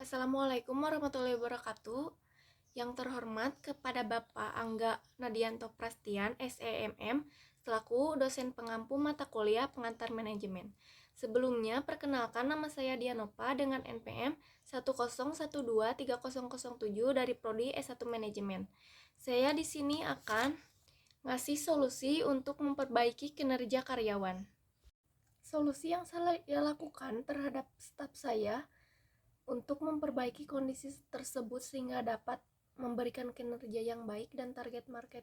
Assalamualaikum warahmatullahi wabarakatuh. Yang terhormat kepada Bapak Angga Nadianto Prastian, SEMM, selaku dosen pengampu mata kuliah pengantar manajemen. Sebelumnya, perkenalkan nama saya Dianova dengan NPM 101230007 dari Prodi S1 Manajemen. Saya di sini akan ngasih solusi untuk memperbaiki kinerja karyawan. Solusi yang saya lakukan terhadap staf saya untuk memperbaiki kondisi tersebut sehingga dapat memberikan kinerja yang baik dan target market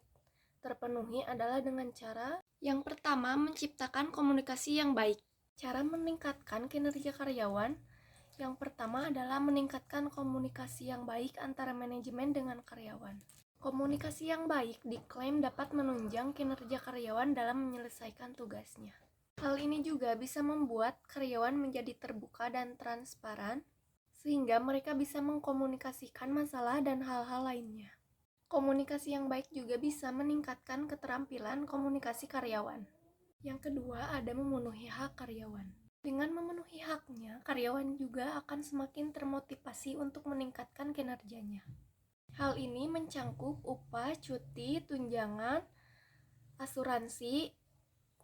terpenuhi adalah dengan cara yang pertama, menciptakan komunikasi yang baik. Cara meningkatkan kinerja karyawan yang pertama adalah meningkatkan komunikasi yang baik antara manajemen dengan karyawan. Komunikasi yang baik diklaim dapat menunjang kinerja karyawan dalam menyelesaikan tugasnya. Hal ini juga bisa membuat karyawan menjadi terbuka dan transparan sehingga mereka bisa mengkomunikasikan masalah dan hal-hal lainnya. Komunikasi yang baik juga bisa meningkatkan keterampilan komunikasi karyawan. Yang kedua, ada memenuhi hak karyawan. Dengan memenuhi haknya, karyawan juga akan semakin termotivasi untuk meningkatkan kinerjanya. Hal ini mencangkup upah, cuti, tunjangan, asuransi,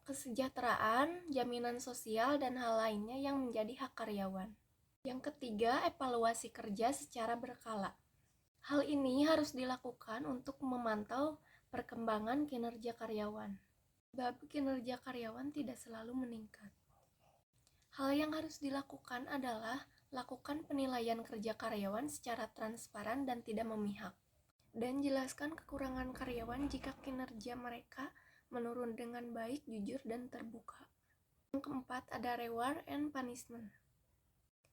kesejahteraan, jaminan sosial, dan hal lainnya yang menjadi hak karyawan. Yang ketiga, evaluasi kerja secara berkala. Hal ini harus dilakukan untuk memantau perkembangan kinerja karyawan. Sebab kinerja karyawan tidak selalu meningkat. Hal yang harus dilakukan adalah lakukan penilaian kerja karyawan secara transparan dan tidak memihak. Dan jelaskan kekurangan karyawan jika kinerja mereka menurun dengan baik, jujur, dan terbuka. Yang keempat, ada reward and punishment.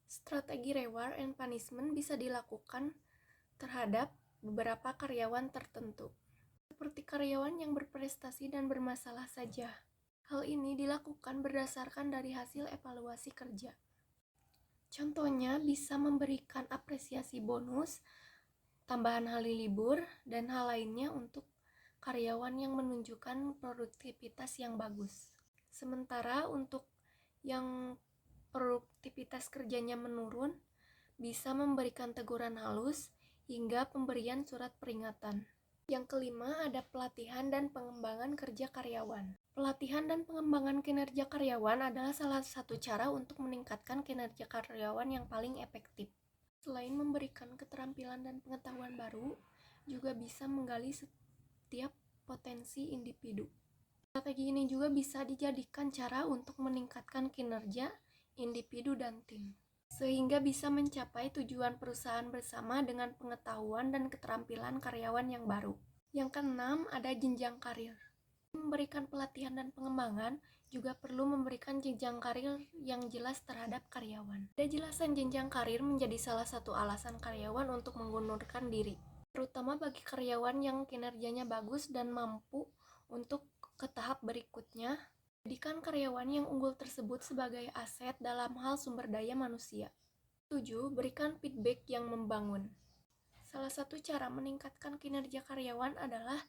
Strategi reward and punishment bisa dilakukan terhadap beberapa karyawan tertentu, seperti karyawan yang berprestasi dan bermasalah saja. Hal ini dilakukan berdasarkan dari hasil evaluasi kerja. Contohnya bisa memberikan apresiasi bonus, tambahan hari libur, dan hal lainnya untuk karyawan yang menunjukkan produktivitas yang bagus. Sementara untuk yang produktivitas kerjanya menurun, bisa memberikan teguran halus hingga pemberian surat peringatan. Yang kelima, ada pelatihan dan pengembangan kerja karyawan. Pelatihan dan pengembangan kinerja karyawan adalah salah satu cara untuk meningkatkan kinerja karyawan yang paling efektif. Selain memberikan keterampilan dan pengetahuan baru, juga bisa menggali setiap potensi individu. Strategi ini juga bisa dijadikan cara untuk meningkatkan kinerja individu dan tim, sehingga bisa mencapai tujuan perusahaan bersama dengan pengetahuan dan keterampilan karyawan yang baru. Yang keenam, ada jenjang karir. Memberikan pelatihan dan pengembangan juga perlu memberikan jenjang karir yang jelas terhadap karyawan. Kejelasan jenjang karir menjadi salah satu alasan karyawan untuk mengundurkan diri, terutama bagi karyawan yang kinerjanya bagus dan mampu untuk ke tahap berikutnya. Jadikan karyawan yang unggul tersebut sebagai aset dalam hal sumber daya manusia. 7. Berikan feedback yang membangun. Salah satu cara meningkatkan kinerja karyawan adalah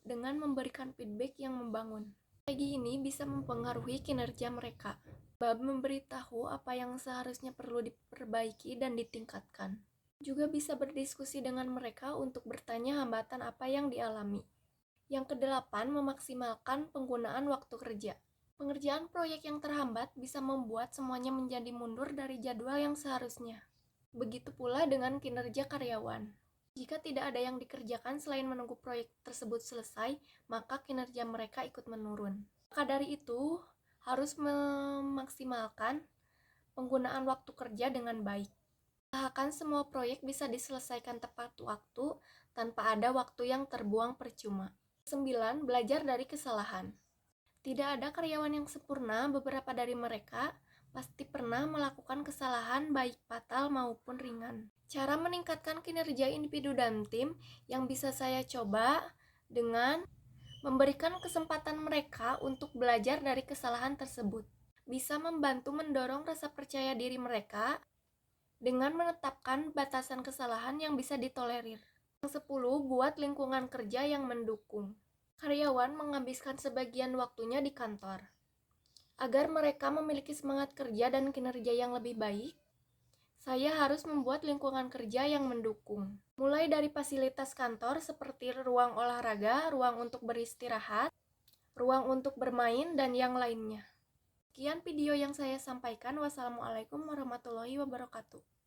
dengan memberikan feedback yang membangun. Strategi ini bisa mempengaruhi kinerja mereka, sebab memberitahu apa yang seharusnya perlu diperbaiki dan ditingkatkan. Juga bisa berdiskusi dengan mereka untuk bertanya hambatan apa yang dialami. Yang kedelapan, memaksimalkan penggunaan waktu kerja. Pengerjaan proyek yang terhambat bisa membuat semuanya menjadi mundur dari jadwal yang seharusnya. Begitu pula dengan kinerja karyawan. Jika tidak ada yang dikerjakan selain menunggu proyek tersebut selesai, maka kinerja mereka ikut menurun. Maka dari itu, harus memaksimalkan penggunaan waktu kerja dengan baik. Usahakan semua proyek bisa diselesaikan tepat waktu tanpa ada waktu yang terbuang percuma. 9. Belajar dari kesalahan. Tidak ada karyawan yang sempurna, beberapa dari mereka pasti pernah melakukan kesalahan baik fatal maupun ringan. Cara meningkatkan kinerja individu dan tim yang bisa saya coba dengan memberikan kesempatan mereka untuk belajar dari kesalahan tersebut. Bisa membantu mendorong rasa percaya diri mereka dengan menetapkan batasan kesalahan yang bisa ditolerir. Yang 10, buat lingkungan kerja yang mendukung. Karyawan menghabiskan sebagian waktunya di kantor. Agar mereka memiliki semangat kerja dan kinerja yang lebih baik, Saya harus membuat lingkungan kerja yang mendukung. Mulai dari fasilitas kantor seperti ruang olahraga, ruang untuk beristirahat, ruang untuk bermain, dan yang lainnya. Sekian video yang saya sampaikan. Wassalamualaikum warahmatullahi wabarakatuh.